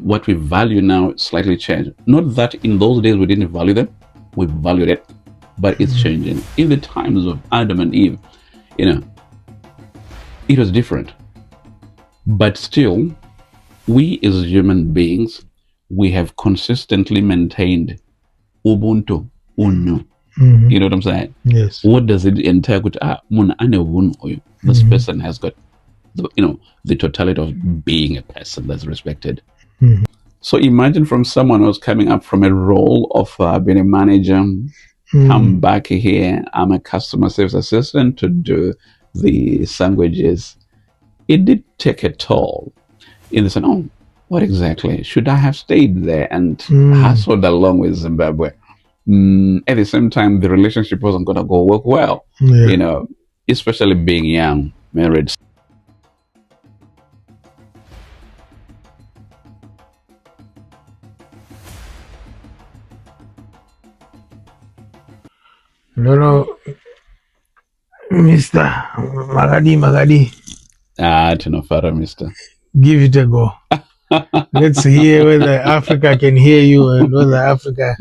what we value now slightly changed. Not that in those days we didn't value them, we valued it, but it's changing. In the times of Adam and Eve, it was different. But still, we as human beings, we have consistently maintained Ubuntu, Unu. You know what I'm saying? Yes. What does it entail? This person has got, the totality of being a person that's respected. So imagine from someone who's coming up from a role of being a manager, come back here, I'm a customer service assistant to do the sandwiches. It did take a toll in the sense, what exactly? Should I have stayed there and hustled along with Zimbabwe? At the same time, the relationship wasn't going to work well, especially being young, married. No, Mr. Magadi. Mister. Give it a go. Let's hear whether Africa can hear you and whether Africa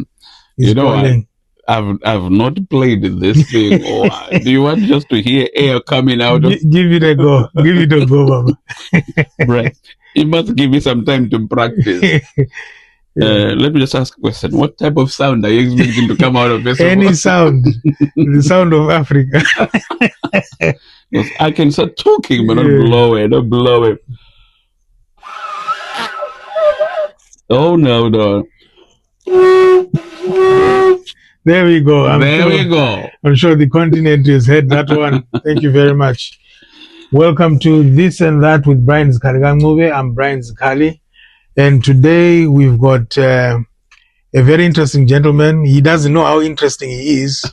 is calling. I've not played this thing. Do you want just to hear air coming out? Give it a go. Give it a go, Baba. Right. You must give me some time to practice. Let me just ask a question. What type of sound are you expecting to come out of this? Any sound. The sound of Africa. Yes, I can start talking, but not blow it. Oh, no. There we go. I'm sure the continent has heard that one. Thank you very much. Welcome to This and That with Brian Zikhali. I'm Brian Zikhali. And today we've got a very interesting gentleman. He doesn't know how interesting he is.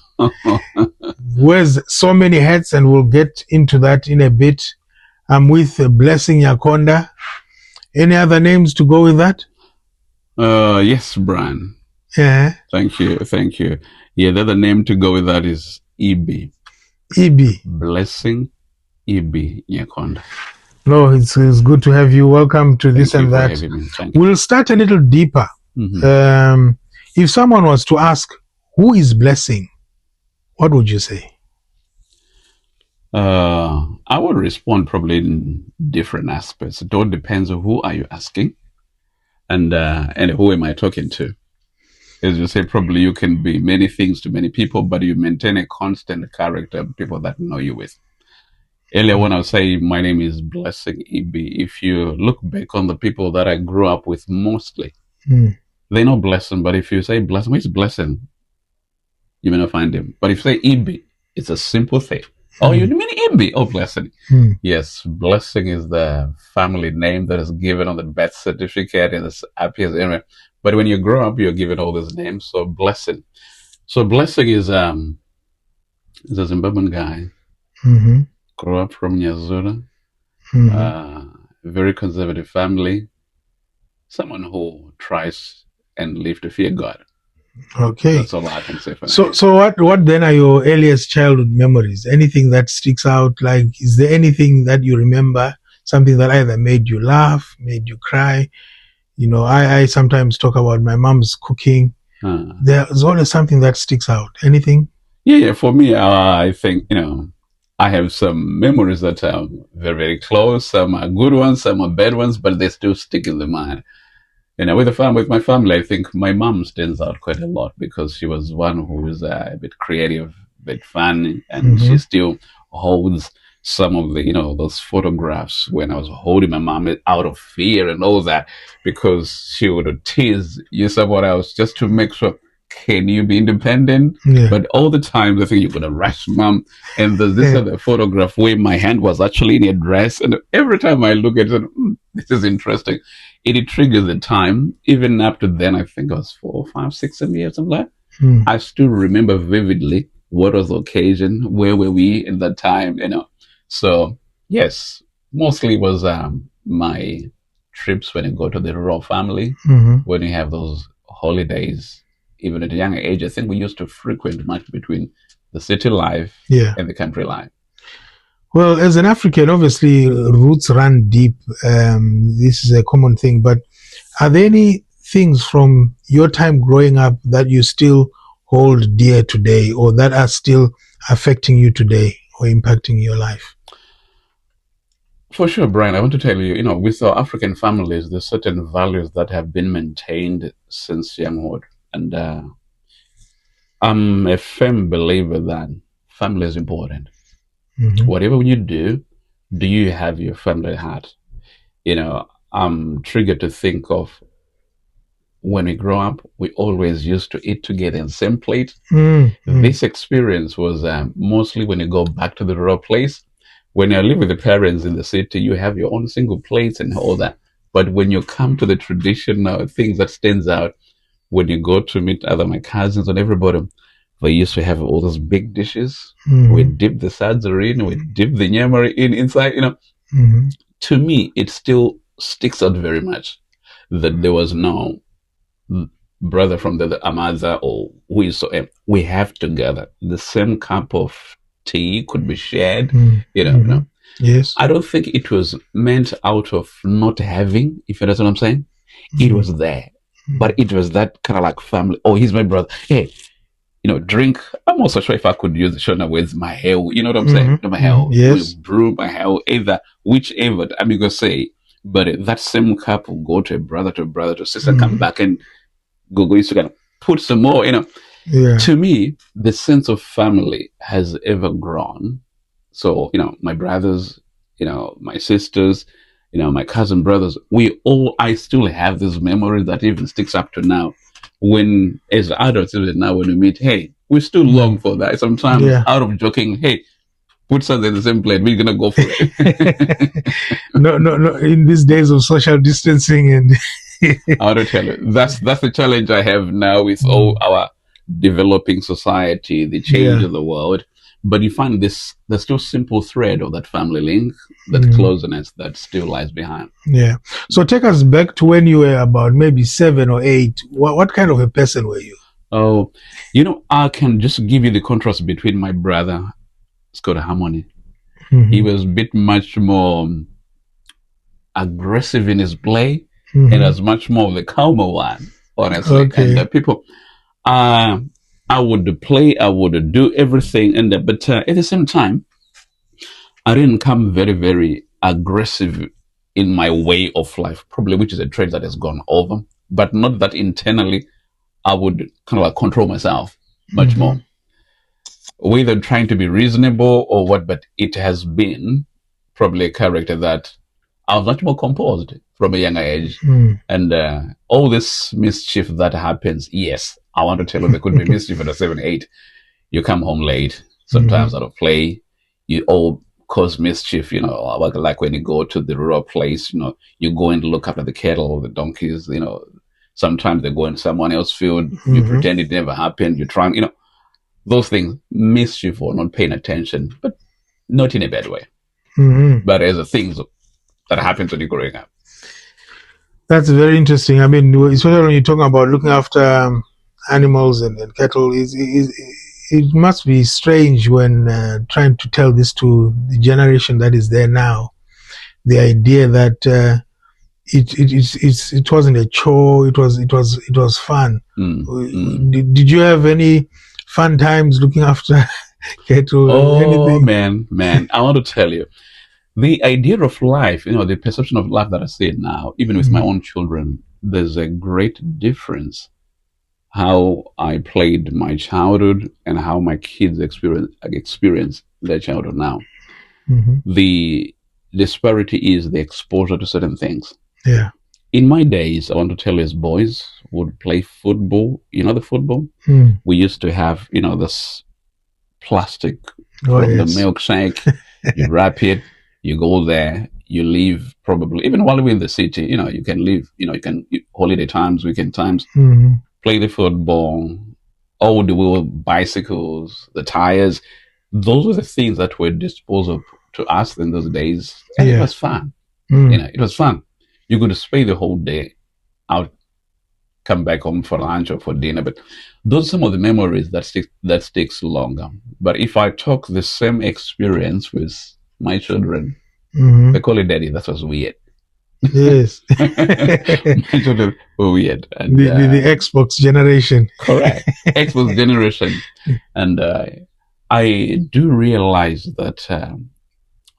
Wears so many hats, and we'll get into that in a bit. I'm with Blessing Nyakonda. Any other names to go with that? Yes, Brian. Yeah. Thank you. Yeah, the other name to go with that is EB. Blessing EB Nyakonda. No, it's good to have you. Welcome to This and That. We'll start a little deeper. If someone was to ask, who is Blessing? What would you say? I would respond probably in different aspects. It all depends on who are you asking and who am I talking to. As you say, probably you can be many things to many people, but you maintain a constant character of people that know you with. Earlier when I was saying my name is Blessing EB, if you look back on the people that I grew up with mostly, they know Blessing, but if you say Blessing, where's Blessing? You may not find him. But if you say EB, it's a simple thing. Oh, you mean EB? Oh, Blessing. Yes, Blessing is the family name that is given on the birth certificate and it appears anywhere. But when you grow up, you're given all these names. So Blessing. So Blessing is a Zimbabwean guy. Grew up from Nyazura. Very conservative family. Someone who tries and live to fear God. Okay. That's all I can say for now. So what then are your earliest childhood memories? Anything that sticks out? Like, is there anything that you remember? Something that either made you laugh, made you cry? I sometimes talk about my mom's cooking. There's always something that sticks out. Anything? Yeah. For me, I think, I have some memories that are very, very close. Some are good ones, some are bad ones, but they still stick in the mind. With my family, I think my mom stands out quite a lot because she was one who was a bit creative, a bit fun, and she still holds some of the, those photographs when I was holding my mom out of fear and all that, because she would tease you someone else just to make sure, can you be independent? Yeah. But all the time, I think you're going to rush mom. And there's this other photograph where my hand was actually in a dress. And every time I look at it, this is interesting. It triggers the time. Even up to then, I think I was 4, 5, 6, 7 years, something like that. I still remember vividly what was the occasion, where were we in that time, So, yes, mostly it was my trips when I go to the rural family, when you have those holidays. Even at a young age, I think we used to frequent much between the city life and the country life. Well, as an African, obviously, roots run deep. This is a common thing. But Are there any things from your time growing up that you still hold dear today, or that are still affecting you today or impacting your life? For sure, Brian, I want to tell you, with our African families, there's certain values that have been maintained since younghood. And I'm a firm believer that family is important. Mm-hmm. Whatever you do you have your family at heart? I'm triggered to think of when we grow up, we always used to eat together in the same plate. Mm-hmm. This experience was mostly when you go back to the rural place. When you live with the parents in the city, you have your own single plates and all that. But when you come to the traditional things that stands out, when you go to meet other my cousins and everybody, we used to have all those big dishes. Mm-hmm. We dip the sadzeri in, we dip the nyamari in inside. Mm-hmm. To me, it still sticks out very much that there was no brother from the Amaza or who is so we have together the same cup of tea could be shared. Mm-hmm. Yes. I don't think it was meant out of not having, if you understand what I'm saying. It was there, but it was that kind of like family. Oh, he's my brother. Hey, drink. I'm also sure if I could use the shona with my hair, you know what I'm saying? My hair, yes. brew my hair, either whichever I'm gonna say. But that same cup will go to a brother, to sister, come back and go used to kind of put some more, Yeah. To me, the sense of family has ever grown. So, my brothers, my sisters, my cousin brothers, I still have this memory that even sticks up to now. When, as adults, even now, when we meet, hey, we still long for that. Sometimes, out of joking, hey, put something in the same plate, we're gonna go for it. No. In these days of social distancing and I want to tell you, that's the challenge I have now with all our developing society, the change of the world. But you find there's still simple thread of that family link, that closeness that still lies behind. Yeah. So take us back to when you were about maybe 7 or 8. What kind of a person were you? Oh, I can just give you the contrast between my brother, Scott Harmony. He was a bit much more aggressive in his play, and as much more of the calmer one, honestly. Okay. And people, I would play, I would do everything, but at the same time, I didn't come very, very aggressive in my way of life, probably, which is a trait that has gone over, but not that internally I would kind of like control myself much more. Whether trying to be reasonable or what, but it has been probably a character that I was much more composed from a younger age. And all this mischief that happens, yes, I want to tell you there could be mischief at a 7, 8. You come home late, sometimes out of play. You all cause mischief, like when you go to the rural place, you go and look after the cattle or the donkeys, sometimes they go in someone else's field, you pretend it never happened, you try, those things, mischief or not paying attention, but not in a bad way. But as a things that happens when you're growing up. That's very interesting. I mean, especially when you're talking about looking after animals and cattle, it must be strange when trying to tell this to the generation that is there now. The idea that it wasn't a chore, it was fun. Did you have any fun times looking after cattle? Oh, anything? man, I want to tell you. The idea of life, the perception of life that I see now, even with my own children, there's a great difference how I played my childhood and how my kids experience their childhood now. The disparity is the exposure to certain things. Yeah. In my days, I want to tell you, as boys would play football. You know the football? We used to have, this plastic from the milkshake. You wrap it. You go there, you leave probably, even while we're in the city, you can leave, you can holiday times, weekend times, play the football, all the wheel bicycles, the tires. Those were the things that were disposed of to us in those days. And it was fun. It was fun. You could spend the whole day out, come back home for lunch or for dinner. But those are some of the memories that sticks longer. But if I talk the same experience with my children, they call it daddy. That was weird. Yes. My children were weird. And The Xbox generation. correct. Xbox generation. And I do realize that,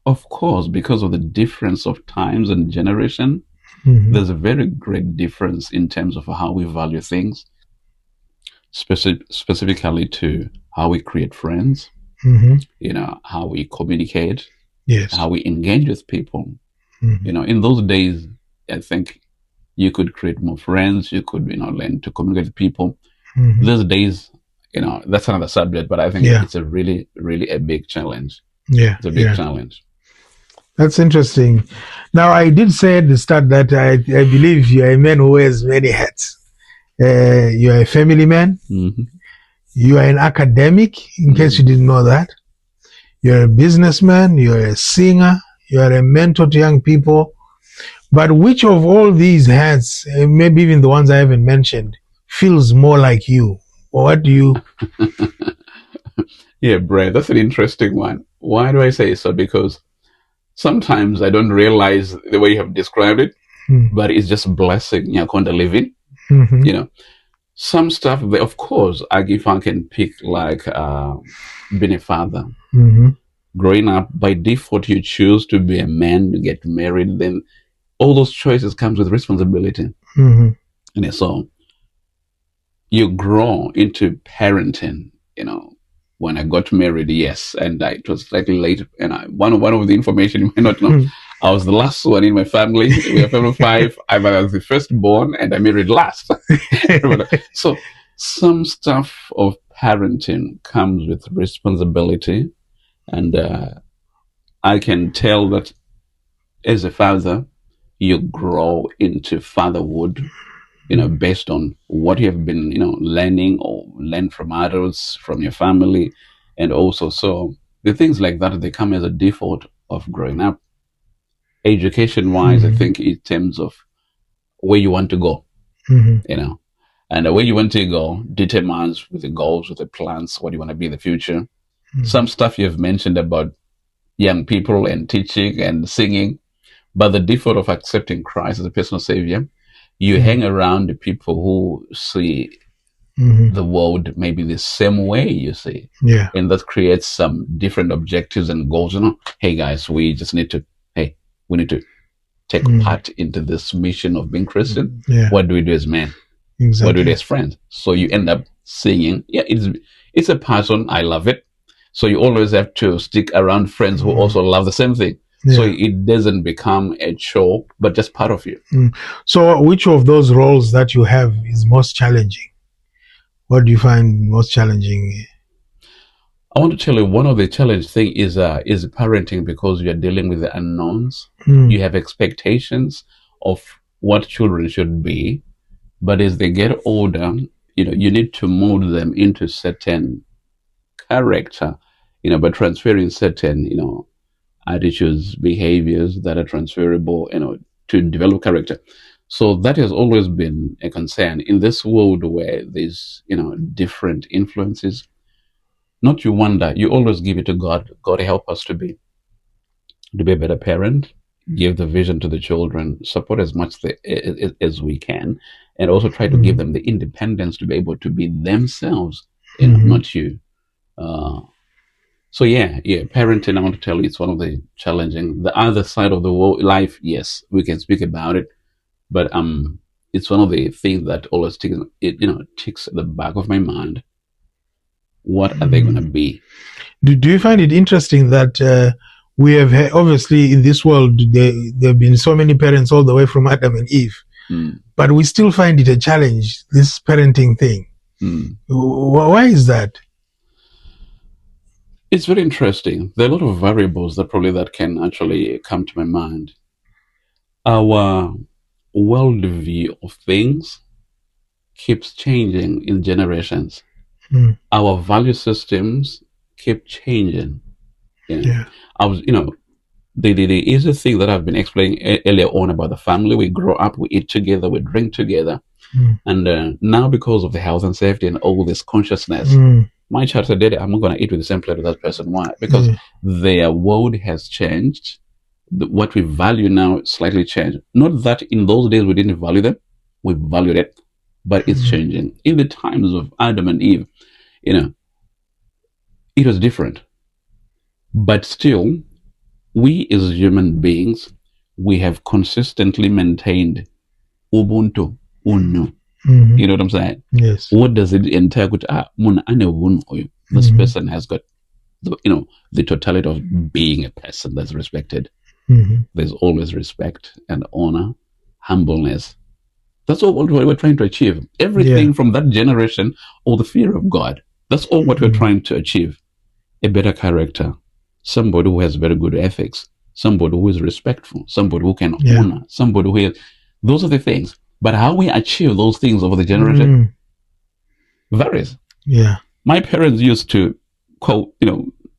of course, because of the difference of times and generation, there's a very great difference in terms of how we value things, specifically to how we create friends, how we communicate, Yes. how we engage with people. In those days, I think you could create more friends, you could, learn to communicate with people. Those days, that's another subject, but I think it's a really, really a big challenge. Yeah. It's a big challenge. That's interesting. Now, I did say at the start that I believe you are a man who wears many hats. You are a family man. You are an academic, in case you didn't know that. You're a businessman. You're a singer. You are a mentor to young people. But which of all these hats, maybe even the ones I haven't mentioned, feels more like you? Or what do you... Yeah, Brad, that's an interesting one. Why do I say so? Because sometimes I don't realize the way you have described it, but it's just blessing Nyakonda living. Some stuff, of course, if I can pick like being a father. Growing up, by default, you choose to be a man, to get married, then all those choices comes with responsibility. And so you grow into parenting, when I got married, yes, and it was slightly late. And one of the information you might not know, I was the last one in my family. We are family of 5. I was the firstborn, and I married last. So some stuff of parenting comes with responsibility, and I can tell that as a father, you grow into fatherhood, based on what you have been, learning or learn from adults, from your family. And also, so the things like that, they come as a default of growing up. Education-wise, I think in terms of where you want to go, and where you want to go determines with the goals, with the plans, what you want to be in the future. Some stuff you've mentioned about young people and teaching and singing, but the default of accepting Christ as a personal savior, you hang around the people who see the world maybe the same way you see. And that creates some different objectives and goals. Hey guys, we need to take part into this mission of being Christian. What do we do as men? Exactly. What do we do as friends? So you end up singing. Yeah, it's a passion. I love it. So you always have to stick around friends who also love the same thing. So it doesn't become a chore, but just part of you. So which of those roles that you have is most challenging? What do you find most challenging? I want to tell you, one of the challenge thing is parenting, because you're dealing with the unknowns. You have expectations of what children should be, but as they get older, you need to mold them into certain character, by transferring certain, attitudes, behaviors that are transferable, to develop character. So that has always been a concern in this world where there's, different influences. Not you wonder, you always give it to God. God, help us to be a better parent, give the vision to the children, support as much as we can, and also try to give them the independence to be able to be themselves, not you. So parenting, I want to tell you, it's one of the challenging. The other side of the world, life, yes, we can speak about it, but it's one of the things that always ticks at the back of my mind. What are they going to be? Do you find it interesting that we have obviously in this world there have been so many parents all the way from Adam and Eve, but we still find it a challenge, this parenting thing. Why is that? It's very interesting. There are a lot of variables that can actually come to my mind. Our worldview of things keeps changing in generations. Our value systems keep changing. I was, the easy thing that I've been explaining earlier on about the family, we grow up, we eat together, we drink together. And now because of the health and safety and all this consciousness, my child said, Daddy, I'm not going to eat with the same plate with that person. Why? Because their world has changed. what we value now slightly changed. Not that in those days we didn't value them, we valued it, but it's changing. In the times of Adam and Eve, it was different. But still, we as human beings, we have consistently maintained Ubuntu, Unu. You know what I'm saying? Yes. What does it entail? This person has got, the totality of being a person that's respected. There's always respect and honor, humbleness. That's all what we're trying to achieve. Everything from that generation, or the fear of God. That's all what we're trying to achieve. A better character, somebody who has very good ethics, somebody who is respectful, somebody who can honor, somebody who is, those are the things. But how we achieve those things over the generation varies. Yeah. My parents used to quote,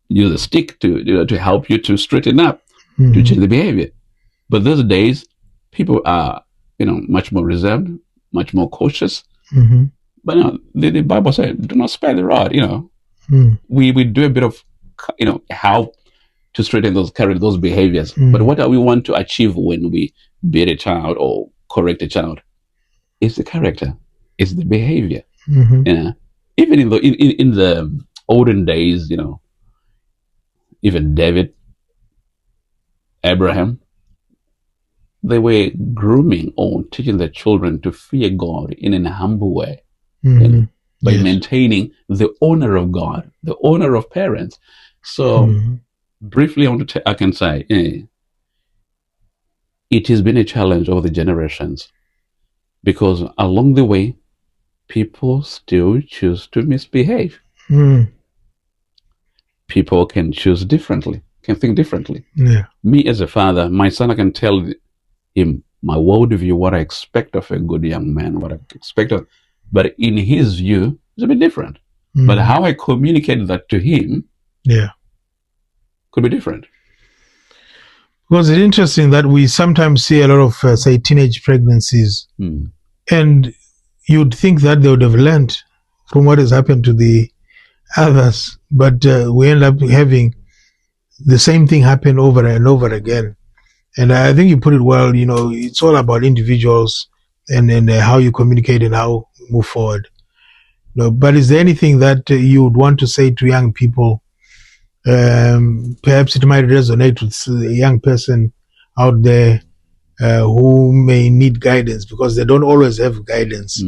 use a stick to help you to straighten up, to change the behavior. But these days, people are, much more reserved, much more cautious. But the Bible said, do not spare the rod, We do a bit of, how to straighten those behaviors. But what do we want to achieve when we beat a child or correct a child? It's the character, it's the behavior. Even in the olden days, even David, Abraham, they were grooming or teaching their children to fear God in a humble way, by maintaining the honor of God, the honor of parents. So, briefly, I can say, it has been a challenge over the generations, because along the way, people still choose to misbehave. People can choose differently, can think differently. Me as a father, my son, I can tell him my worldview, what I expect of a good young man, what I expect of, but in his view, it's a bit different. But how I communicate that to him, could be different. Because it's interesting that we sometimes see a lot of, say, teenage pregnancies, and you'd think that they would have learned from what has happened to the others, but we end up having the same thing happen over and over again. And I think you put it well, it's all about individuals and how you communicate and how you move forward. But is there anything that you would want to say to young people? Perhaps it might resonate with a young person out there who may need guidance, because they don't always have guidance.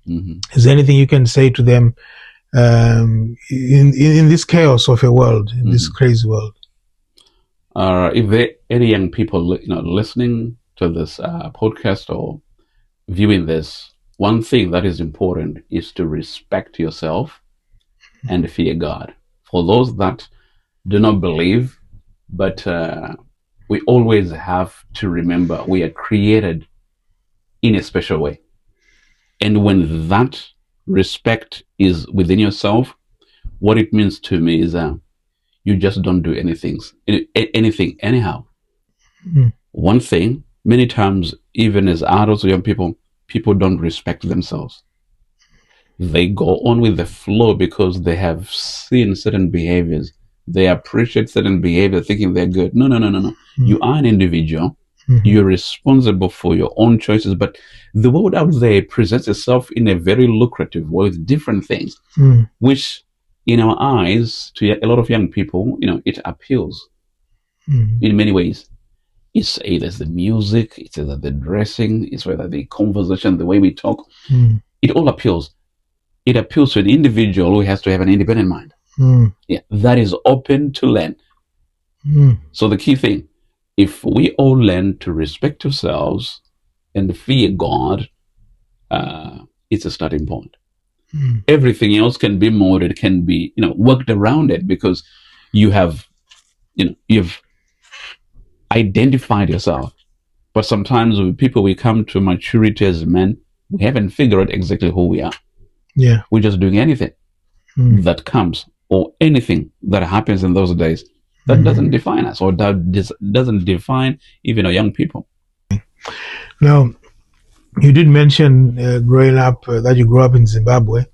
Is there anything you can say to them in this chaos of a world, in this crazy world? If there are any young people listening to this podcast or viewing this, one thing that is important is to respect yourself and fear God. For those that do not believe, but we always have to remember we are created in a special way. And when that respect is within yourself, what it means to me is you just don't do anything anyhow. One thing, many times, even as adults or young people don't respect themselves. They go on with the flow because they have seen certain behaviors. They appreciate certain behavior thinking they're good. No. You are an individual. You're responsible for your own choices, but the world out there presents itself in a very lucrative way with different things, which in our eyes, to a lot of young people, it appeals in many ways. It's either the music, it's either the dressing, it's whether the conversation, the way we talk. It all appeals. It appeals to an individual who has to have an independent mind. That is open to learn. So the key thing, if we all learn to respect ourselves and fear God, it's a starting point. Everything else can be molded, can be, worked around it, because you've identified yourself. But sometimes with people, we come to maturity as men, we haven't figured out exactly who we are. We're just doing anything that comes, or anything that happens in those days that doesn't define us, or that doesn't define even our young people. Now, you did mention growing up, that you grew up in Zimbabwe.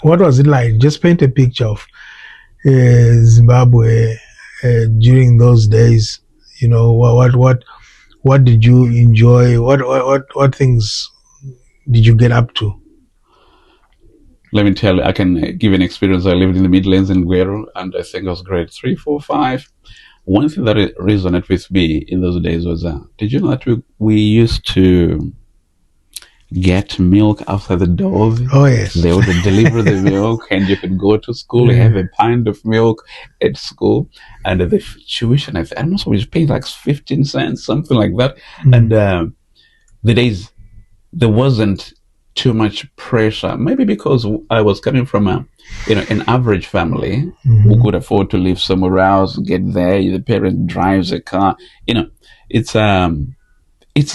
What was it like? Just paint a picture of Zimbabwe during those days, You know, what did you enjoy? What things did you get up to? Let me tell you, I can give you an experience. I lived in the Midlands in Guero, and I think I was grade 3, 4, 5. One thing that resonated with me in those days was, did you know that we used to get milk after the door? Oh, yes. They would deliver the milk, and you could go to school, Yeah. have a pint of milk at school, and the tuition, I don't know, so we was paying like 15 cents, something like that. And the days, there wasn't too much pressure, maybe because I was coming from an average family who could afford to live somewhere else, get there. The parent drives a car. It's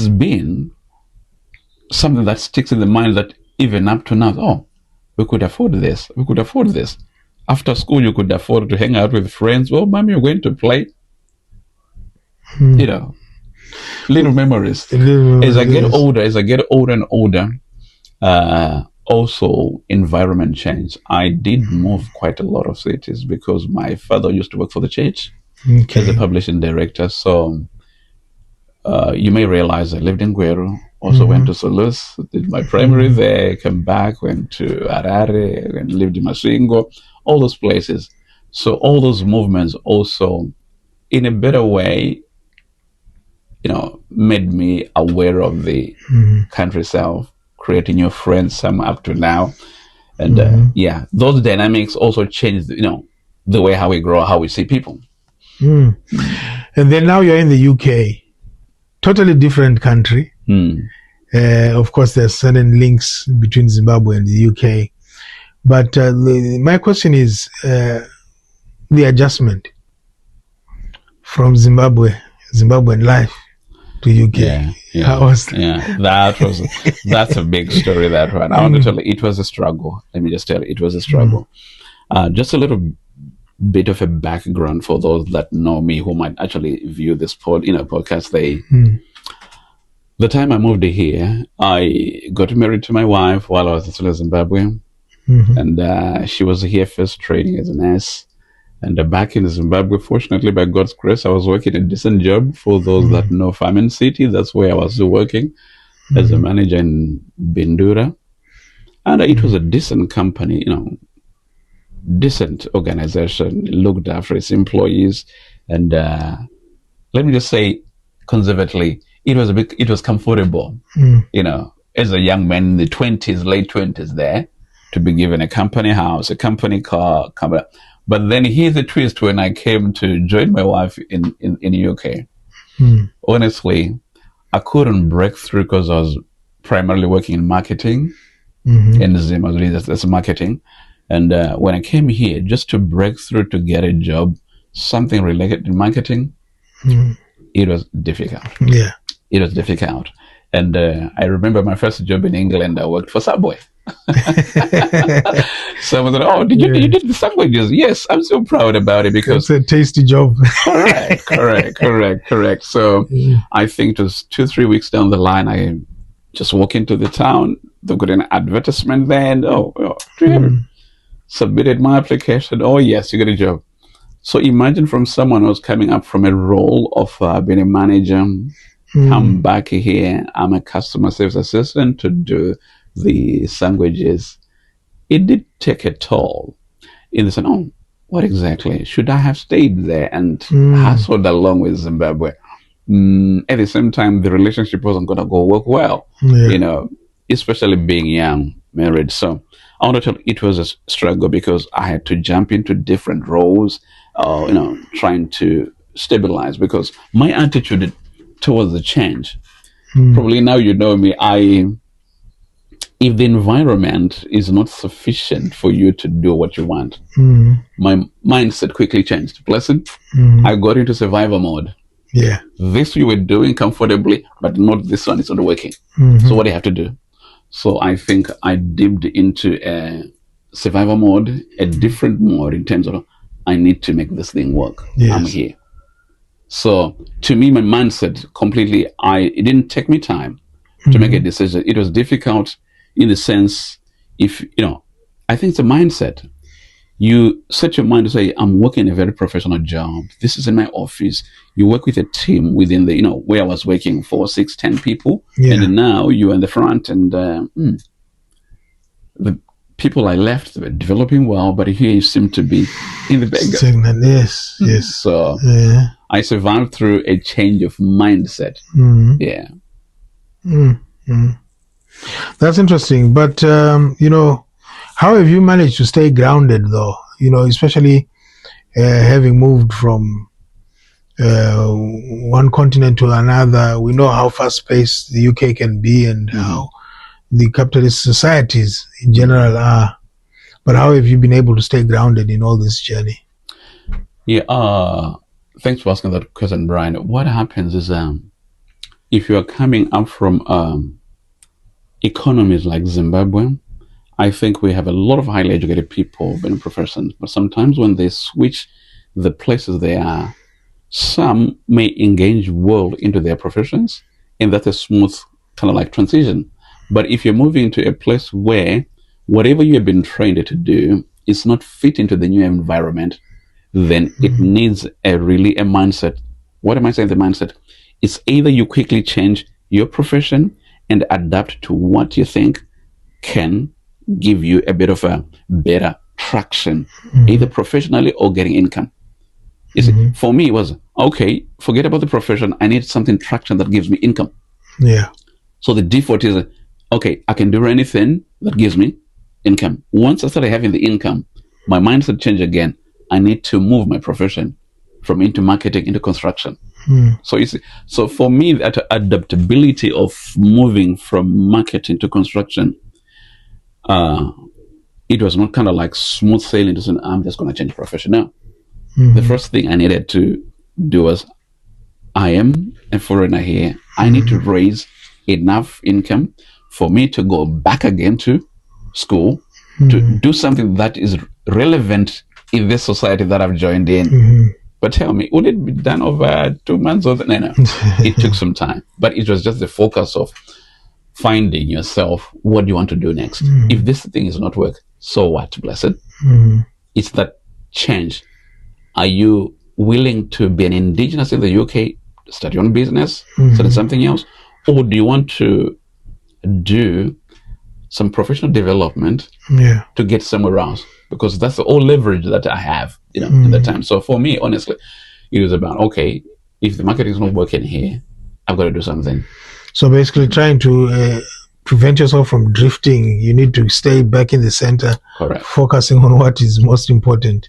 been something that sticks in the mind that even up to now, we could afford this. We could afford this. After school, you could afford to hang out with friends. Well, mommy, you're going to play. Little memories. As I get older and older, also environment change. I did move quite a lot of cities because my father used to work for the church as a publishing director. So you may realize I lived in Guero, also went to Solus, did my primary there, came back, went to Harare, and lived in Masingo, all those places. So all those movements also, in a better way, made me aware of the country itself, creating new friends, some up to now. And those dynamics also changed, the way how we grow, how we see people. And then now you're in the UK, totally different country. Of course, there's certain links between Zimbabwe and the UK. But my question is the adjustment from Zimbabwean life to UK. That's a big story, that one. I want to tell you, it was a struggle. Let me just tell you, it was a struggle. Just a little bit of a background for those that know me, who might actually view this podcast. The time I moved here, I got married to my wife while I was still in Zimbabwe, and she was here first training as a nurse. And back in Zimbabwe, fortunately, by God's grace, I was working a decent job. For those that know Farming City, that's where I was still working as a manager in Bindura. And it was a decent company, decent organization, looked after its employees. And let me just say, conservatively, it was comfortable, as a young man in the 20s, late 20s there, to be given a company house, a company car, But then here's the twist when I came to join my wife in the UK. Honestly, I couldn't break through because I was primarily working in marketing in Zimbabwe. That's marketing. And when I came here, just to break through to get a job, something related to marketing, it was difficult. Yeah. It was difficult. And I remember my first job in England, I worked for Subway. Someone said, "Oh, you did the sandwiches?" Yes, I'm so proud about it because it's a tasty job. Correct. So I think it was 2-3 weeks down the line, I just walk into the town. They've got an advertisement there, and submitted my application. Oh yes, you got a job. So imagine from someone who's coming up from a role of being a manager, come back here. I'm a customer service assistant to do the sandwiches. It did take a toll in the sense, what exactly? Should I have stayed there and hustled along with Zimbabwe? At the same time, the relationship wasn't going to work well, especially being young, married. So I want to tell you, it was a struggle because I had to jump into different roles, trying to stabilize because my attitude towards the change, probably now you know me, if the environment is not sufficient for you to do what you want, my mindset quickly changed. Blessing, I got into survival mode. Yeah. This you were doing comfortably, but not this one. It's not working. So what do you have to do? So I think I dipped into a survival mode, a different mode in terms of I need to make this thing work. Yes. I'm here. So to me, my mindset completely, it didn't take me time to make a decision. It was difficult in the sense, I think it's a mindset. you set your mind to say, I'm working a very professional job. This is in my office. You work with a team within the, where I was working, 4, 6, 10 people. Yeah. And now you're in the front, and the people I left were developing well, but here you seem to be in the background. Yes, yes. So I survived through a change of mindset. Yeah. That's interesting. But, how have you managed to stay grounded, though? Especially having moved from one continent to another. We know how fast-paced the UK can be, and how the capitalist societies in general are. But how have you been able to stay grounded in all this journey? Yeah. Thanks for asking that question, Brian. What happens is, if you are coming up from economies like Zimbabwe, I think we have a lot of highly educated people in professions, but sometimes when they switch the places they are, some may engage well into their professions, and that's a smooth kind of like transition. But if you're moving to a place where whatever you have been trained to do is not fit into the new environment, then it needs a mindset. What am I saying? The mindset is either you quickly change your profession and adapt to what you think can give you a bit of a better traction, either professionally or getting income. You see, for me, it was, okay, forget about the profession. I need something traction that gives me income. Yeah. So the default is, okay, I can do anything that gives me income. Once I started having the income, my mindset changed again. I need to move my profession from into marketing into construction. So you see, so for me, that adaptability of moving from marketing to construction, it was not kind of like smooth sailing to say, I'm just going to change profession now. The first thing I needed to do was, I am a foreigner here. I need to raise enough income for me to go back again to school, to do something that is relevant in this society that I've joined in. But tell me, would it be done over 2 months? No. It took some time. But it was just the focus of finding yourself, what do you want to do next? If this thing is not work, so what, blessed? It's that change. Are you willing to be an indigenous in the UK, start your own business, start something else? Or do you want to do some professional development to get somewhere else? Because that's the all leverage that I have, in that time. So for me, honestly, it was about, okay, if the market is not working here, I've got to do something. So basically trying to prevent yourself from drifting, you need to stay back in the center. Correct. Focusing on what is most important.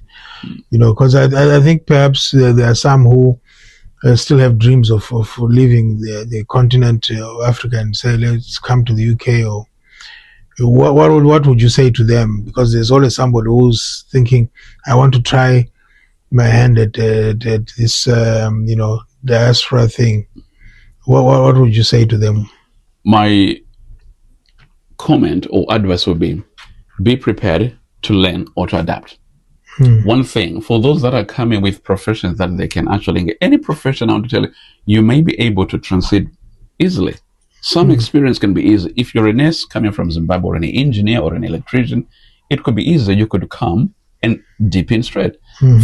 Because I think perhaps there are some who still have dreams of leaving the continent of Africa and say, let's come to the UK, or what would you say to them? Because there's always somebody who's thinking, I want to try my hand at this, diaspora thing. What would you say to them? My comment or advice would be prepared to learn or to adapt. One thing, for those that are coming with professions that they can actually get, any profession, I want to tell you, you may be able to transit easily. Some experience can be easy. If you're a nurse coming from Zimbabwe, or an engineer or an electrician, it could be easy. You could come and dip in straight.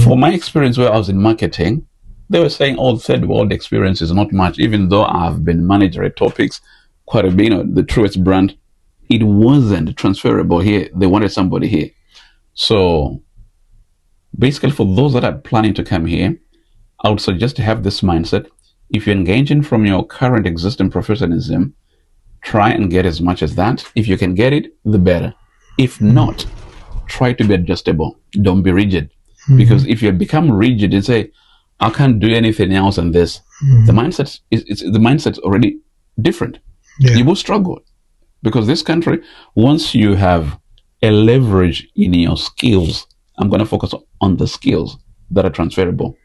For my experience where I was in marketing, they were saying, third world experience is not much, even though I've been managerial topics quite a bit, the truest brand, it wasn't transferable here. They wanted somebody here. So basically, for those that are planning to come here, I would suggest to have this mindset. If you're engaging from your current existing professionalism, try and get as much as that. If you can get it, the better. If not, try to be adjustable. Don't be rigid. Because if you become rigid and say, I can't do anything else than this, the mindset's already different. You will struggle. Because this country, once you have a leverage in your skills, I'm going to focus on the skills that are transferable.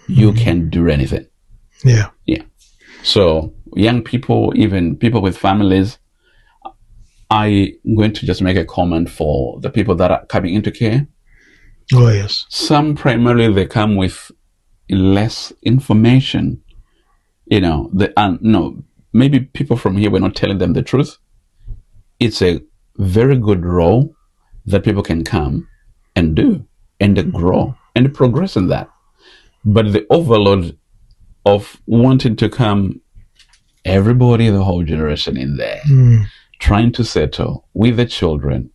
You can do anything. Yeah. So young people, even people with families, I'm going to just make a comment for the people that are coming into care. Oh, yes. Some primarily, they come with less information. Maybe people from here were not telling them the truth. It's a very good role that people can come and do and grow and progress in that. But the overload of wanting to come, everybody, the whole generation in there, trying to settle with the children,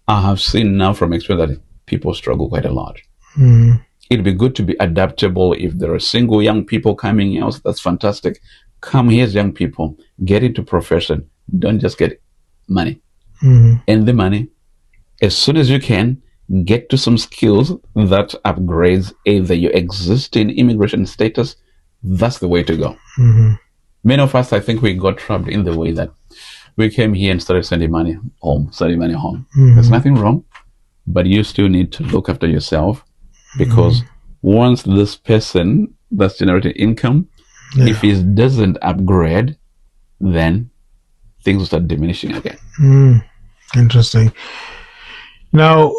I have seen now from experience that people struggle quite a lot. It'd be good to be adaptable. If there are single young people coming else, that's fantastic. Come here as young people, get into profession. Don't just get money. And the money, as soon as you can, get to some skills that upgrades either your existing immigration status. That's the way to go. Many of us, I think we got trapped in the way that we came here and started sending money home. There's nothing wrong, but you still need to look after yourself, because once this person that's generating income, if he doesn't upgrade, then things will start diminishing again. Interesting. Now,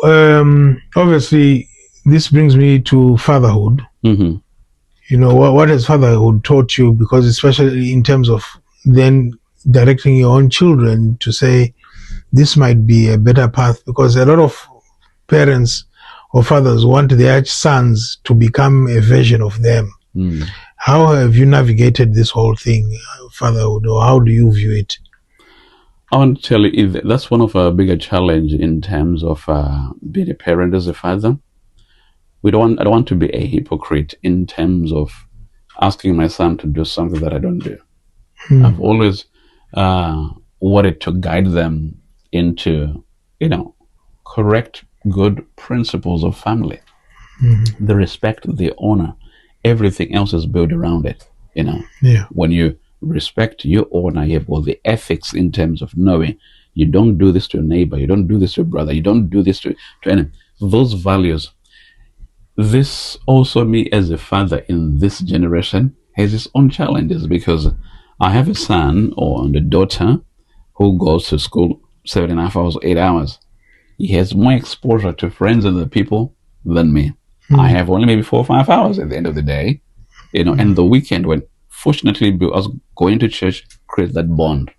obviously, this brings me to fatherhood. You know, what has fatherhood taught you? Because especially in terms of then directing your own children to say, this might be a better path, because a lot of parents or fathers want their sons to become a version of them. How have you navigated this whole thing, fatherhood, or how do you view it? I want to tell you, that's one of our bigger challenge in terms of being a parent as a father. I don't want to be a hypocrite in terms of asking my son to do something that I don't do. I've always wanted to guide them into, correct, good principles of family. The respect, the honor, everything else is built around it. When you respect, you honor, you have all the ethics in terms of knowing you don't do this to a neighbor, you don't do this to a brother, you don't do this to any. Those values. This also, me as a father in this generation, has its own challenges, because I have a son or a daughter who goes to school 7.5 hours, 8 hours. He has more exposure to friends and the people than me. I have only maybe 4 or 5 hours at the end of the day, and the weekend, when fortunately us going to church creates that bond.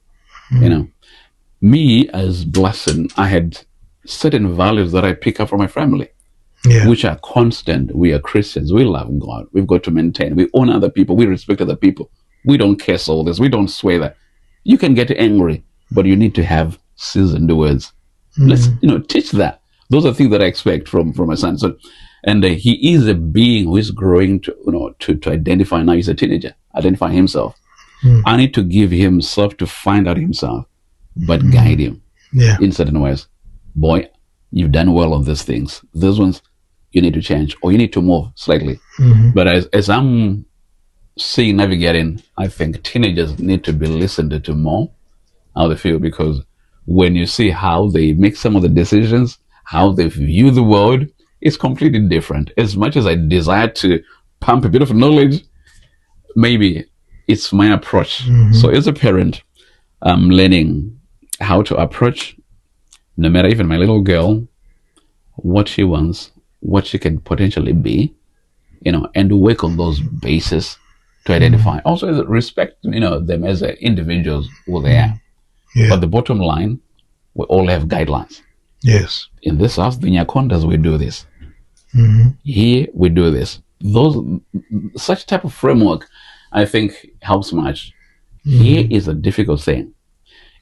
Me as blessed, I had certain values that I pick up from my family, which are constant. We are Christians. We love God. We've got to maintain. We honor other people. We respect other people. We don't curse all this. We don't swear that. You can get angry, but you need to have seasoned words. Let's, teach that. Those are things that I expect from my son. So, and he is a being who is growing to identify. Now he's a teenager. Identify himself. I need to give himself to find out himself, but guide him in certain ways. Boy, you've done well on these things. Those ones you need to change, or you need to move slightly. But as I'm seeing navigating, I think teenagers need to be listened to more, how they feel, because when you see how they make some of the decisions, how they view the world, it's completely different. As much as I desire to pump a bit of knowledge, maybe it's my approach. So as a parent, I'm learning how to approach, no matter even my little girl, what she wants, what she can potentially be, and work on those bases to identify. Also respect, them as individuals who they are. But the bottom line, we all have guidelines. Yes. In this house, the Nyakondas, we do this. Here, we do this. Such type of framework, I think, helps much. Here is a difficult thing.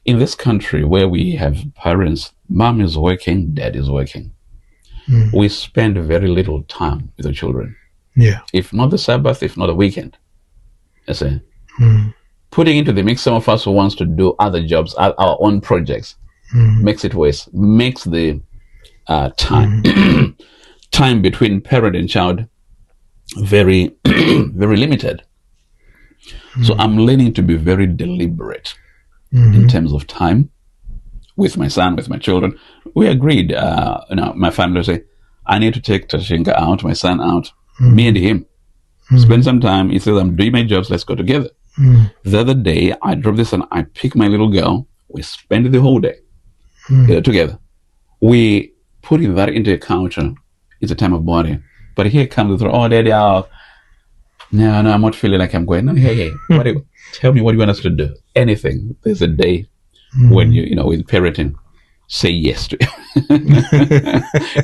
In this country where we have parents, mom is working, dad is working, we spend very little time with the children. If not the Sabbath, if not the weekend. I say, putting into the mix some of us who wants to do other jobs, our own projects, makes it worse, makes the time time between parent and child very very limited. So I'm learning to be very deliberate in terms of time with my son, with my children. We agreed, my family say, I need to take Tashinga out, my son out, me and him. Spend some time. He says, I'm doing my jobs, let's go together. The other day, I drove this and I pick my little girl. We spend the whole day together. We put that into a culture. It's a time of bonding. But here comes the, daddy, no, I'm not feeling like I'm going. No, hey, tell me what you want us to do. Anything. There's a day when with parenting. say yes to it.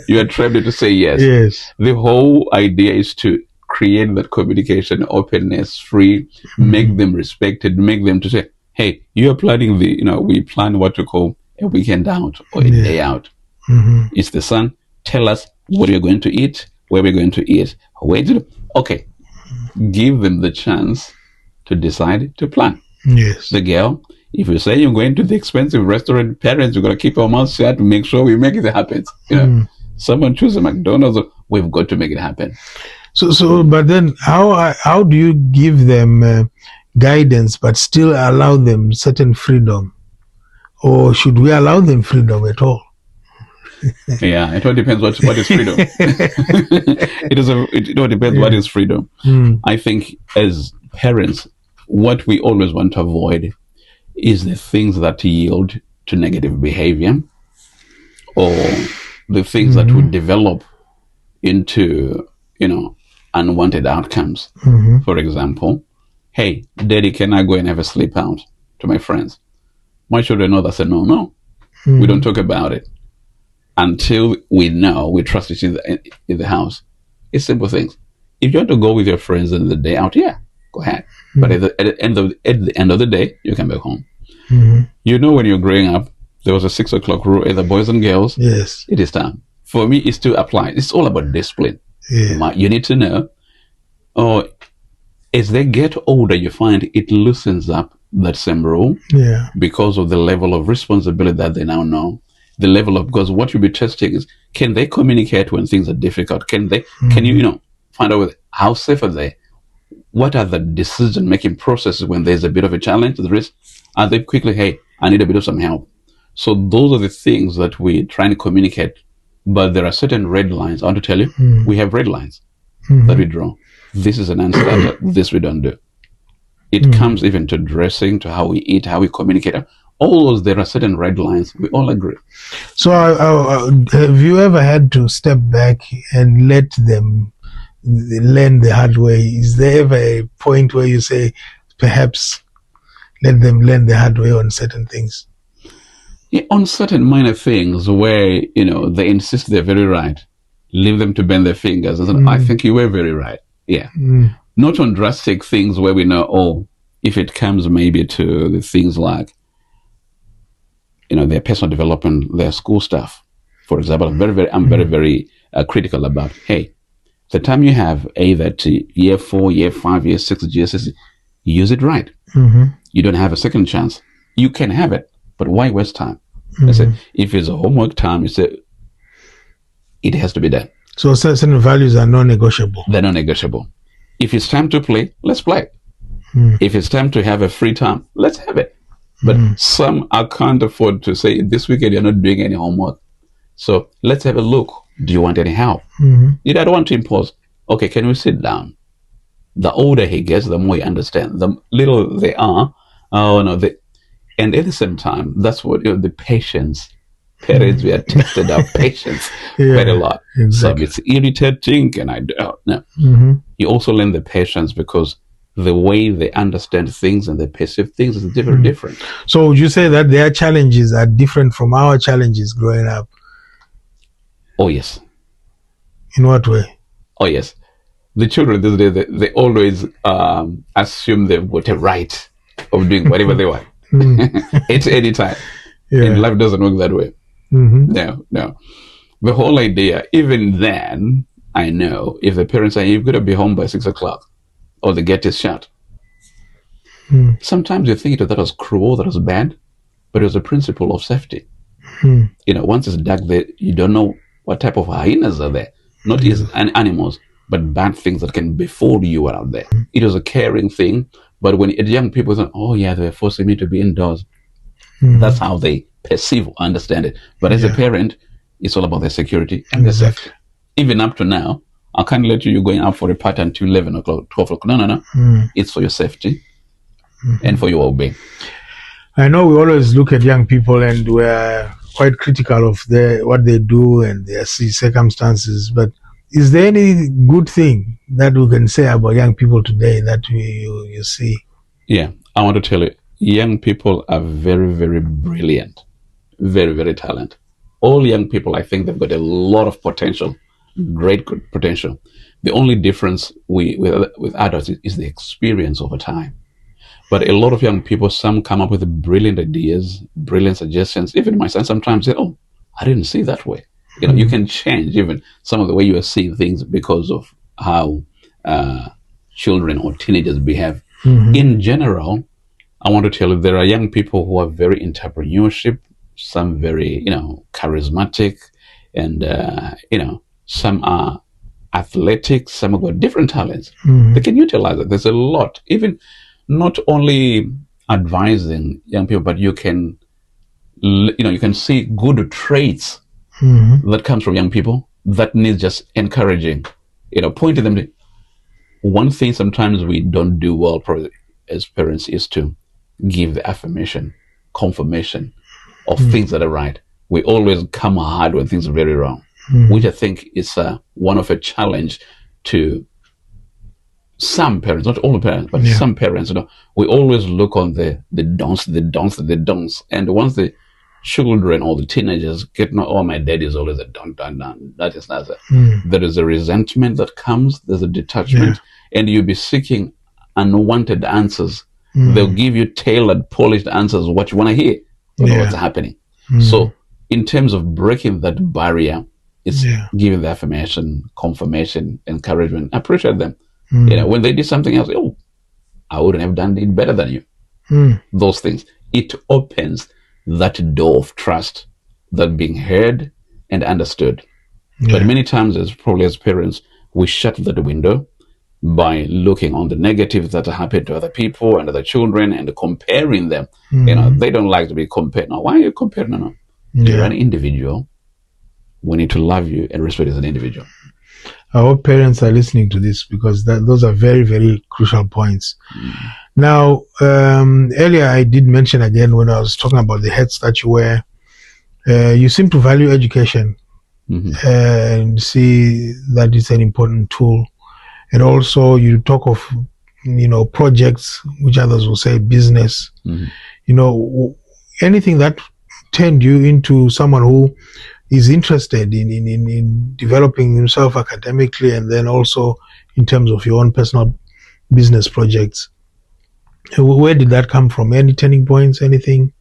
You are trained to say yes. Yes. The whole idea is to create that communication, openness, free, make them respected, make them to say, hey, you are planning we plan what we call a weekend out or a day out. It's the sun. Tell us what you're going to eat, where we're going to eat, okay. Give them the chance to decide to plan. Yes. The girl, if you say you're going to the expensive restaurant, parents, we're going to keep our mouths shut to make sure we make it happen. Someone chooses McDonald's, we've got to make it happen. So, but then how do you give them guidance but still allow them certain freedom? Or should we allow them freedom at all? Yeah, it all depends what is freedom. It all depends what is freedom. I think as parents, what we always want to avoid is the things that yield to negative behavior, or the things that would develop into, unwanted outcomes. For example, hey, Daddy, can I go and have a sleep out to my friends? My children know that's a no. We don't talk about it until we know, we trust it in the house. It's simple things. If you want to go with your friends in the day out, yeah, go ahead. But at the end of the day, you come back home. When you're growing up, there was a 6 o'clock rule, either boys and girls. Yes. It is time. For me, it's to apply. It's all about discipline. Yeah. You need to know. As they get older, you find it loosens up that same rule. Yeah. Because of the level of responsibility that they now know. Because what you'll be testing is, can they communicate when things are difficult? Can you find out how safe are they? What are the decision-making processes when there's a bit of a challenge? Are they quickly, hey, I need a bit of some help? So those are the things that we try and communicate. But there are certain red lines. I want to tell you, we have red lines that we draw. This is an non-standard. This we don't do. It comes even to dressing, to how we eat, how we communicate. All those, there are certain red lines. We all agree. So have you ever had to step back and let them learn the hard way? Is there ever a point where you say, perhaps let them learn the hard way on certain things? Yeah, on certain minor things where, they insist they're very right, leave them to bend their fingers. And I think you were very right. Yeah. Not on drastic things where we know, if it comes maybe to the things like, their personal development, their school stuff. For example, I'm very, very critical about, hey, the time you have either to year 4, year 5, year 6, GSS, use it right. You don't have a second chance. You can have it, but why waste time? I said, if it's a homework time, it has to be done. So certain values are non-negotiable. They're non-negotiable. If it's time to play, let's play. If it's time to have a free time, let's have it. But some I can't afford to say, this weekend you're not doing any homework. So let's have a look. Do you want any help? I don't want to impose. Okay, can we sit down? The older he gets, the more he understands. The little they are, and at the same time, that's what the patience. Parents, we are tested our patience quite a lot. Exactly. So it's irritating, and I don't know. You also learn the patience because the way they understand things and they perceive things is different. So would you say that their challenges are different from our challenges growing up? Oh, yes. In what way? Oh, yes. The children these days, they always assume they've got a right of doing whatever they want. It's any time. And life doesn't work that way. No. The whole idea, even then, I know if the parents say, you've got to be home by 6 o'clock, or the gate is shut. Sometimes you think that was cruel, that was bad, but it was a principle of safety. Once it's dark there, you don't know what type of hyenas are there. Not animals, but bad things that can befall you out there. It was a caring thing, but when young people say, oh yeah, they were forcing me to be indoors, that's how they perceive or understand it. But as a parent, it's all about their security and their safety. Even up to now, I can't let you going out for a party until 11 o'clock, 12 o'clock. No. It's for your safety and for your well-being. I know we always look at young people and we're quite critical of what they do and their circumstances. But is there any good thing that we can say about young people today that you see? Yeah, I want to tell you, young people are very, very brilliant. very, very talented. All young people, I think they've got a lot of potential, great good potential. The only difference with adults is the experience over time. But a lot of young people, some come up with brilliant ideas, brilliant suggestions. Even my son sometimes say, "Oh, I didn't see that way." You can change even some of the way you are seeing things because of how children or teenagers behave. In general, I want to tell you there are young people who are very entrepreneurship, some very charismatic, and some are athletic, some have got different talents. They can utilize it. There's a lot. Even not only advising young people, but you can see good traits that comes from young people that needs just encouraging, pointing them to. One thing sometimes we don't do well probably as parents is to give the affirmation, confirmation of things that are right. We always come hard when things are very wrong, which I think is one of a challenge to some parents, not all parents, but some parents. We always look on the don'ts, and once the children or the teenagers get my dad is always a don't. That is not there is a resentment that comes, there's a detachment, and you'll be seeking unwanted answers. They'll give you tailored, polished answers, what you want to hear, what's happening. So in terms of breaking that barrier, it's giving the affirmation, confirmation, encouragement. Appreciate them. When they did something else, I wouldn't have done it better than you. Those things. It opens that door of trust, that being heard and understood. But many times, as parents, we shut that window by looking on the negatives that happen to other people and other children and comparing them. They don't like to be compared. Now, why are you comparing? No. You're an individual. We need to love you and respect you as an individual. I hope parents are listening to this, because those are very, very crucial points. Now, earlier I did mention again when I was talking about the hats that you wear, you seem to value education and see that it's an important tool. And also you talk of, projects, which others will say business, anything that turned you into someone who is interested in developing himself academically, and then also in terms of your own personal business projects. Where did that come from? Any turning points, anything?